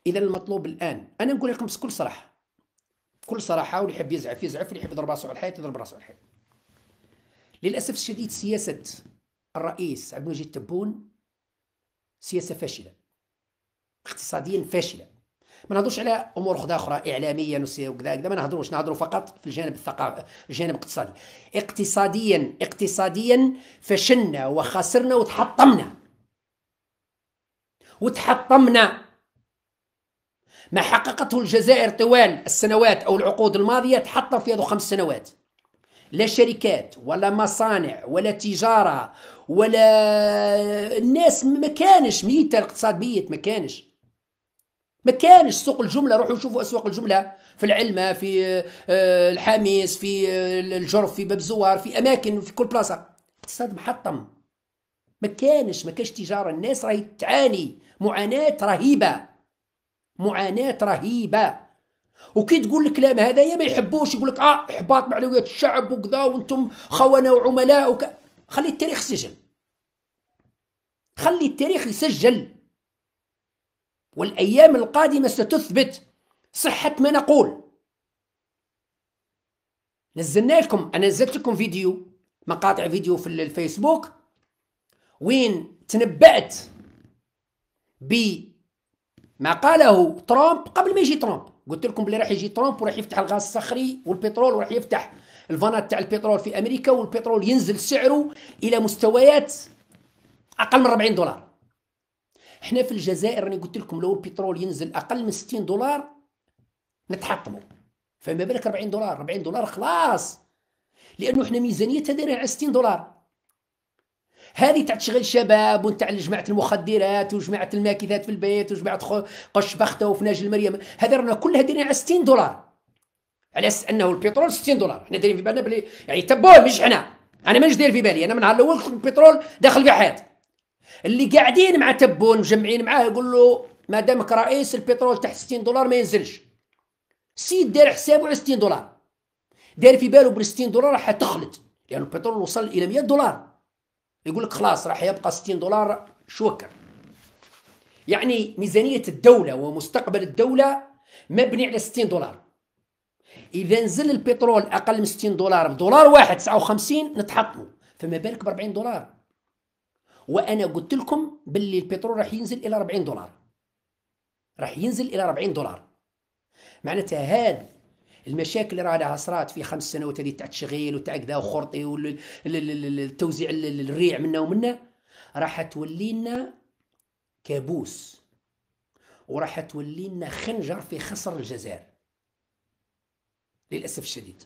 إذا المطلوب الآن أنا نقول لكم بكل صراحة، بكل صراحة، واللي يحب يزعف يزعف، واللي يحب يضرب راسه على الحيط يضرب راسه على الحيط. للأسف الشديد سياسة الرئيس عبد المجيد تبون سياسة فاشلة، اقتصاديا فاشلة. ما نهضروش على امور اخرى اعلاميا وكذا كذا، ما نهضروش، نهضروا فقط في الجانب الثقافي، الجانب الاقتصادي. اقتصاديا فشلنا وخسرنا وتحطمنا. ما حققته الجزائر طوال السنوات او العقود الماضيه تحطم في هذو 5 سنوات. لا شركات ولا مصانع ولا تجاره ولا الناس، ما كانش ميته، الاقتصاد ميت، ما كانش سوق الجمله. روحوا شوفوا اسواق الجمله في العلمه، في الحاميس، في الجرف، في باب الزوار، في اماكن، في كل بلاصه. اقتصاد محطم، ما كانش تجاره. الناس راهي تعاني معاناه رهيبه، معاناه رهيبه. وكي تقول الكلام هذايا ما يحبوش، يقول لك احباط معنويات الشعب وكذا، وانتم خونه وعملاء خلي التاريخ يسجل، خلي التاريخ يسجل، والايام القادمه ستثبت صحه ما نقول. انا نزلت لكم فيديو، مقاطع فيديو في الفيسبوك، وين تنبأت بما قاله ترامب قبل ما يجي ترامب. قلت لكم بلي راح يجي ترامب وراح يفتح الغاز الصخري والبترول، وراح يفتح الفانات تاع البترول في امريكا، والبترول ينزل سعره الى مستويات اقل من 40 دولار. احنا في الجزائر راني قلت لكم لو البترول ينزل اقل من 60 دولار نتحطموا، فما بالك 40 دولار. 40 دولار خلاص، لانه احنا ميزانيتها دايره على 60 دولار. هذه تاع تشغيل الشباب، وتاع جماعه المخدرات، وجماعه الماكثات في البيت، وجماعه قش بخته وفناج المريم، هذا رانا كلها دايرين على 60 دولار، على اساس انه البترول 60 دولار. احنا دايرين في بالنا بلي يعني تبون، مش احنا. انا مانيش داير في بالي، انا من نهار الاول البترول داخل في حياتي. اللي قاعدين مع تبون مجمعين معاه يقول له ما دامك رئيس البترول تحت 60 دولار ما ينزلش. سيد دار حسابه على 60 دولار، داير في باله بال 60 دولار راح تخلد، لان البترول وصل الى 100 دولار. يقول لك خلاص راح يبقى 60 دولار شوكر. يعني ميزانية الدولة ومستقبل الدولة مبني على 60 دولار. إذا نزل البترول أقل من 60 دولار بدولار واحد 59 نتحطموا، فما بالك ب 40 دولار. وأنا قلت لكم باللي البترول راح ينزل إلى 40 دولار، راح ينزل إلى 40 دولار. معناتها هذا المشاكل اللي راها صرات في 5 سنوات هذه تاع التشغيل وتاع كذا وخرطي والتوزيع الريع منا ومنا، راح تولي لنا كابوس، وراح تولي لنا خنجر في خصر الجزائر للاسف الشديد.